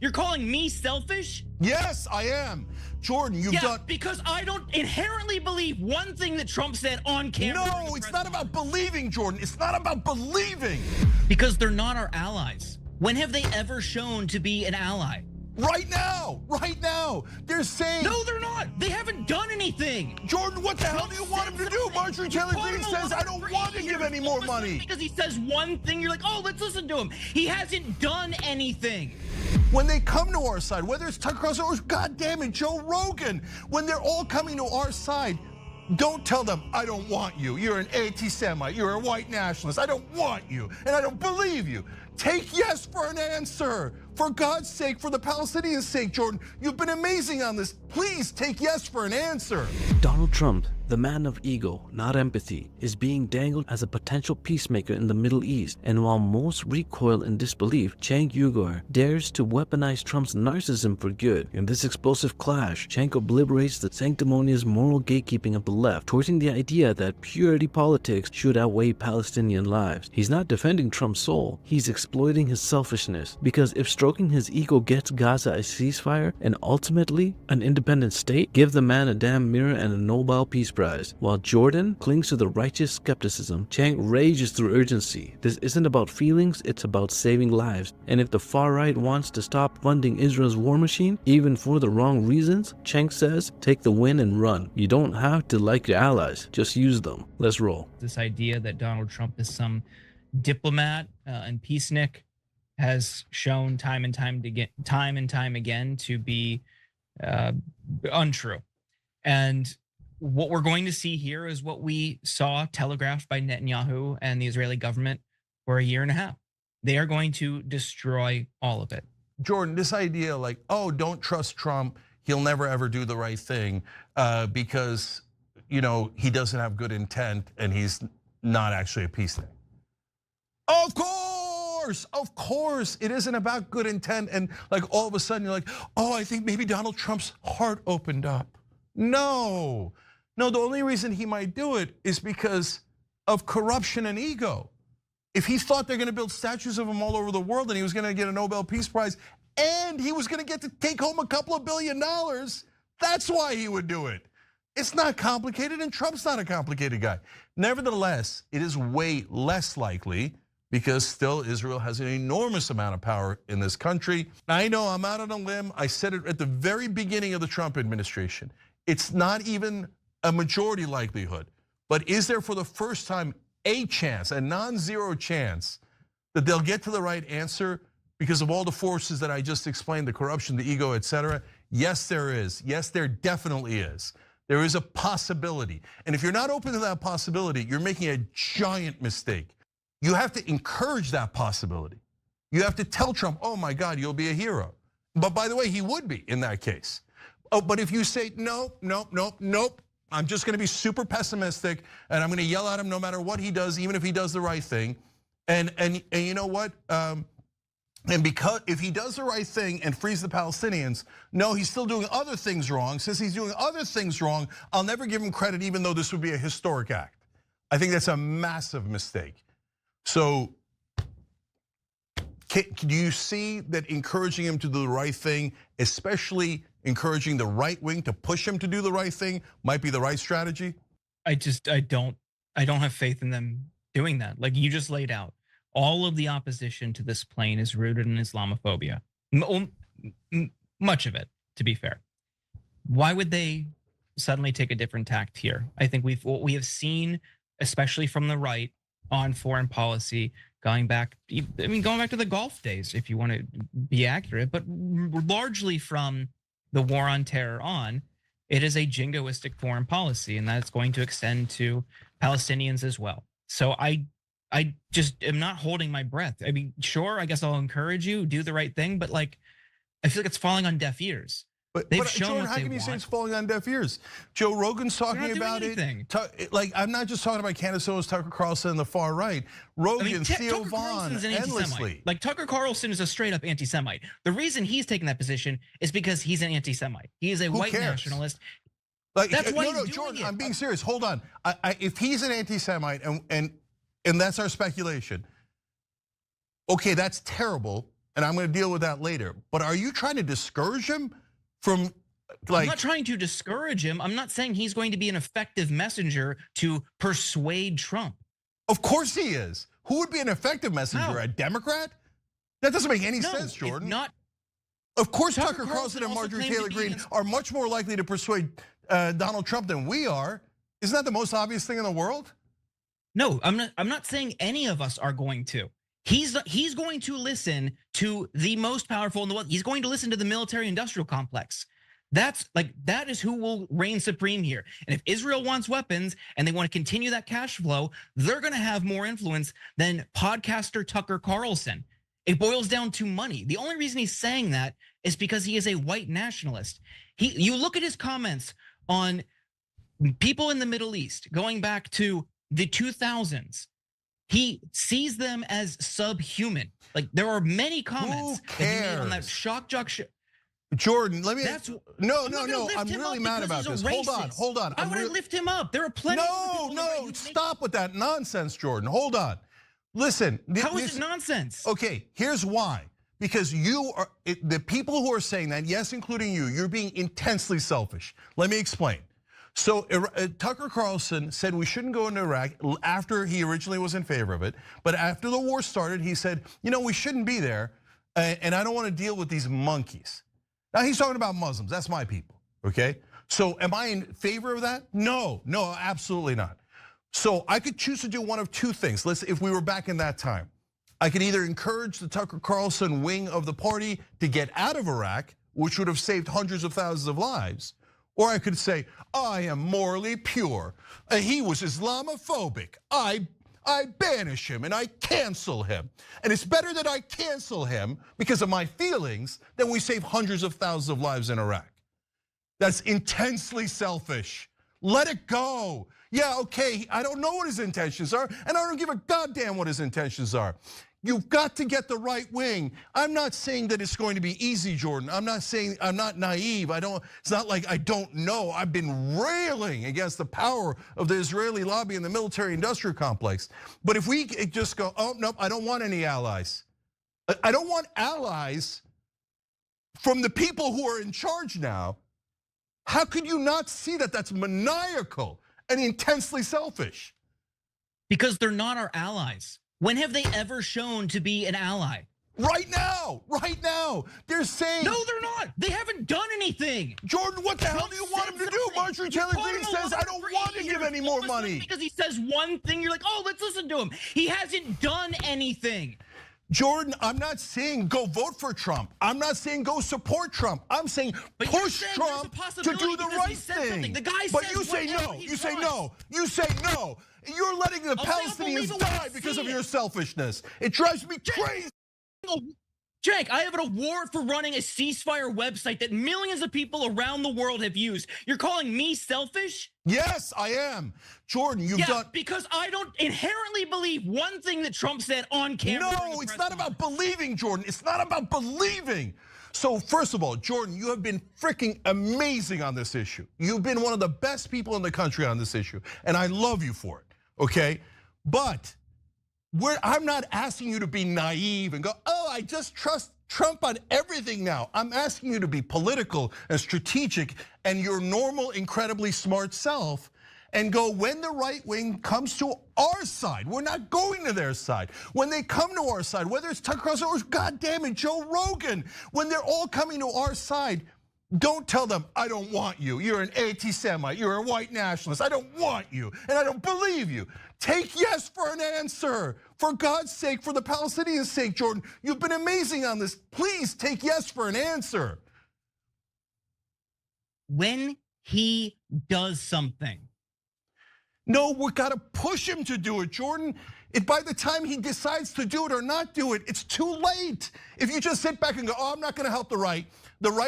You're calling me selfish? Yes, I am. Jordan, you've done. Because I don't inherently believe one thing that Trump said on camera. No, it's not about believing, Jordan. It's not about believing. Because they're not our allies. When have they ever shown to be an ally? Right now, they're saying. No, they're not. They haven't done anything. Jordan, what the hell do you want him to do? Marjorie Taylor Greene says, I don't want to give any more money. Because he says one thing, you're like, oh, let's listen to him. He hasn't done anything. When they come to our side, whether it's Tucker Carlson or, goddamn it, Joe Rogan, when they're all coming to our side, don't tell them, I don't want you. You're an anti-Semite. You're a white nationalist. I don't want you, and I don't believe you. Take yes for an answer. For God's sake, for the Palestinians' sake, Jordan, you've been amazing on this. Please take yes for an answer. Donald Trump, the man of ego, not empathy, is being dangled as a potential peacemaker in the Middle East. And while most recoil in disbelief, Cenk Uygur dares to weaponize Trump's narcissism for good. In this explosive clash, Cenk obliterates the sanctimonious moral gatekeeping of the left, torching the idea that purity politics should outweigh Palestinian lives. He's not defending Trump's soul, he's exploiting his selfishness. Because if stroking his ego gets Gaza a ceasefire and ultimately an independent state, give the man a damn mirror and a Nobel Peace Prize. While Jordan clings to the righteous skepticism, Cenk rages through urgency. This isn't about feelings, it's about saving lives. And if the far right wants to stop funding Israel's war machine, even for the wrong reasons, Cenk says, take the win and run. You don't have to like your allies, just use them. Let's roll. This idea that Donald Trump is some diplomat and peacenik has shown time and time again to be untrue. And what we're going to see here is what we saw telegraphed by Netanyahu and the Israeli government for a year and a half. They are going to destroy all of it. Jordan, this idea like, oh, don't trust Trump, he'll never ever do the right thing because he doesn't have good intent and he's not actually a peacenik. Of course, it isn't about good intent and like all of a sudden you're like, oh, I think maybe Donald Trump's heart opened up. No, the only reason he might do it is because of corruption and ego. If he thought they're gonna build statues of him all over the world and he was gonna get a Nobel Peace Prize and he was gonna get to take home a couple of $1 billion, that's why he would do it. It's not complicated and Trump's not a complicated guy. Nevertheless, it is way less likely because still Israel has an enormous amount of power in this country. I know I'm out on a limb. I said it at the very beginning of the Trump administration. It's not even a majority likelihood, but is there for the first time a chance, a non-zero chance that they'll get to the right answer because of all the forces that I just explained, the corruption, the ego, etc.? Yes, there is. Yes, there definitely is. There is a possibility. And if you're not open to that possibility, you're making a giant mistake. You have to encourage that possibility. You have to tell Trump, oh my God, you'll be a hero. But by the way, he would be in that case. Oh, but if you say, nope, I'm just gonna be super pessimistic and I'm gonna yell at him no matter what he does, even if he does the right thing. And you know what? And because if he does the right thing and frees the Palestinians, no, he's still doing other things wrong. Since he's doing other things wrong, I'll never give him credit even though this would be a historic act. I think that's a massive mistake. So, do you see that encouraging him to do the right thing, especially encouraging the right wing to push him to do the right thing, might be the right strategy? I don't have faith in them doing that. Like you just laid out, all of the opposition to this plan is rooted in Islamophobia. Much of it, to be fair. Why would they suddenly take a different tact here? I think what we have seen, especially from the right, on foreign policy, going back to the Gulf days, if you want to be accurate, but largely from the war on terror on, it is a jingoistic foreign policy, and that's going to extend to Palestinians as well. So I just am not holding my breath. I mean, sure, I guess I'll encourage you, do the right thing, but like, I feel like it's falling on deaf ears. But Jordan, how can you say it's falling on deaf ears? Joe Rogan's talking about it. Like, I'm not just talking about Candace Owens, Tucker Carlson, and the far right. Rogan, Theo Vaughn, endlessly. Like Tucker Carlson is a straight up anti-Semite. The reason he's taking that position is because he's an anti-Semite. He is a white nationalist. Like, that's why no, Jordan, I'm being serious. Hold on. If he's an anti-Semite and that's our speculation, okay, that's terrible. and I'm going to deal with that later. But are you trying to discourage him from like? I'm not trying to discourage him. I'm not saying he's going to be an effective messenger to persuade Trump. Of course he is. Who would be an effective messenger? No. A Democrat? That doesn't make any No, sense, Jordan. Not. Of course, Tucker Tucker Carlson and also Marjorie claimed to Taylor be Greene in- are much more likely to persuade Donald Trump than we are. Isn't that the most obvious thing in the world? No, I'm not saying any of us are going to. He's going to listen to the most powerful in the world. He's going to listen to the military-industrial complex. That is who will reign supreme here. And if Israel wants weapons and they want to continue that cash flow, they're going to have more influence than podcaster Tucker Carlson. It boils down to money. The only reason he's saying that is because he is a white nationalist. You look at his comments on people in the Middle East going back to the 2000s. He sees them as subhuman. Like there are many comments that he made on that shock jock show. Jordan, let me. No. I'm him really up mad because about he's this. a Hold on. Why would I lift him up? There are plenty of people. No, stop with that nonsense, Jordan. Hold on. Listen. How is it nonsense? Okay, here's why. Because you are, the people who are saying that, yes, including you, you're being intensely selfish. Let me explain. So Tucker Carlson said we shouldn't go into Iraq after he originally was in favor of it. But after the war started, he said, we shouldn't be there. And I don't want to deal with these monkeys. Now he's talking about Muslims, that's my people, okay? So am I in favor of that? No, absolutely not. So I could choose to do one of two things. If we were back in that time, I could either encourage the Tucker Carlson wing of the party to get out of Iraq, which would have saved hundreds of thousands of lives. Or I could say, I am morally pure. He was Islamophobic. I banish him and I cancel him. And it's better that I cancel him because of my feelings than we save hundreds of thousands of lives in Iraq. That's intensely selfish. Let it go. Yeah, okay, I don't know what his intentions are, and I don't give a goddamn what his intentions are. You've got to get the right wing. I'm not saying that it's going to be easy, Jordan. I'm not saying, I'm not naive. It's not like I don't know. I've been railing against the power of the Israeli lobby and the military industrial complex. But if we just go, oh, nope, I don't want any allies. I don't want allies from the people who are in charge now. How could you not see that that's maniacal and intensely selfish? Because they're not our allies. When have they ever shown to be an ally? Right now. They're saying. No, they're not. They haven't done anything. Jordan, what the hell do you want him to do? Marjorie Taylor Greene says, I don't want to give any more money. Because he says one thing, you're like, oh, let's listen to him. He hasn't done anything. Jordan, I'm not saying go vote for Trump. I'm not saying go support Trump. I'm saying push Trump to do the right thing. The guy but you say no. You say no. You're letting the Palestinians die because of your selfishness. It drives me crazy. Cenk, I have an award for running a ceasefire website that millions of people around the world have used. You're calling me selfish? Yes, I am. Jordan, you've done. Because I don't inherently believe one thing that Trump said on camera. No, it's not about believing, Jordan. It's not about believing. So first of all, Jordan, you have been freaking amazing on this issue. You've been one of the best people in the country on this issue, and I love you for it, okay? But I'm not asking you to be naive and go, oh, I just trust Trump on everything now. I'm asking you to be political and strategic and your normal, incredibly smart self and go, when the right wing comes to our side, we're not going to their side. When they come to our side, whether it's Tucker Carlson or goddamn it, Joe Rogan, when they're all coming to our side, don't tell them, I don't want you. You're an anti-Semite, you're a white nationalist. I don't want you, and I don't believe you. Take yes for an answer. For God's sake, for the Palestinians' sake, Jordan, you've been amazing on this. Please take yes for an answer. When he does something. No, we gotta push him to do it, Jordan. By the time he decides to do it or not do it, it's too late. If you just sit back and go, oh, I'm not gonna help the right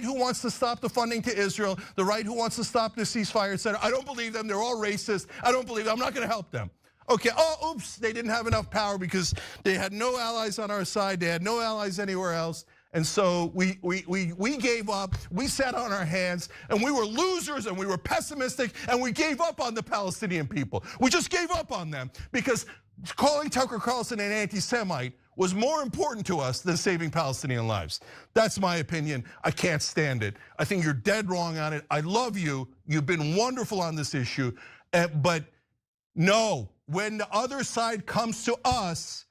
who wants to stop the funding to Israel, the right who wants to stop the ceasefire, etc. I don't believe them, they're all racist. I don't believe them, I'm not gonna help them. Okay, oh, oops, they didn't have enough power because they had no allies on our side, they had no allies anywhere else. And so we gave up, we sat on our hands, and we were losers and we were pessimistic, and we gave up on the Palestinian people. We just gave up on them because calling Tucker Carlson an anti-Semite was more important to us than saving Palestinian lives. That's my opinion. I can't stand it. I think you're dead wrong on it. I love you. You've been wonderful on this issue. But no, when the other side comes to us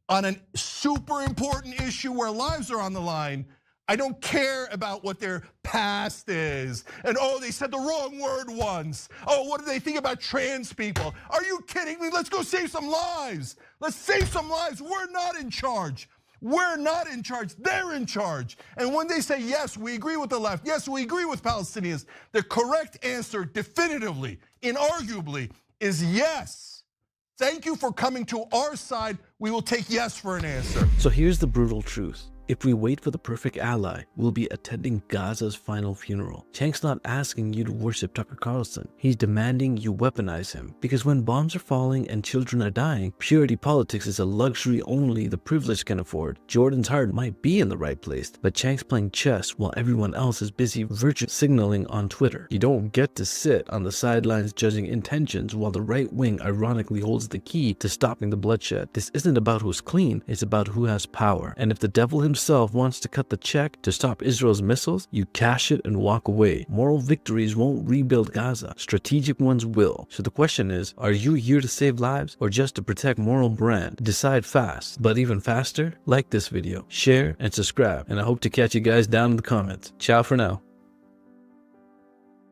on a super important issue where lives are on the line, I don't care about what their past is. And oh, they said the wrong word once. Oh, what do they think about trans people? Are you kidding me? Let's go save some lives. Let's save some lives. We're not in charge. We're not in charge, they're in charge. And when they say, yes, we agree with the left, yes, we agree with Palestinians, the correct answer definitively, inarguably, is yes. Thank you for coming to our side. We will take yes for an answer. So here's the brutal truth. If we wait for the perfect ally, we'll be attending Gaza's final funeral. Cenk's not asking you to worship Tucker Carlson. He's demanding you weaponize him. Because when bombs are falling and children are dying, purity politics is a luxury only the privileged can afford. Jordan's heart might be in the right place, but Cenk's playing chess while everyone else is busy virtue signaling on Twitter. You don't get to sit on the sidelines judging intentions while the right wing ironically holds the key to stopping the bloodshed. This isn't about who's clean, it's about who has power. And if the devil himself wants to cut the check to stop Israel's missiles, you cash it and walk away. Moral victories won't rebuild Gaza. Strategic ones will. So the question is, are you here to save lives or just to protect moral brand? Decide fast. But even faster, like this video, share and subscribe. And I hope to catch you guys down in the comments. Ciao for now.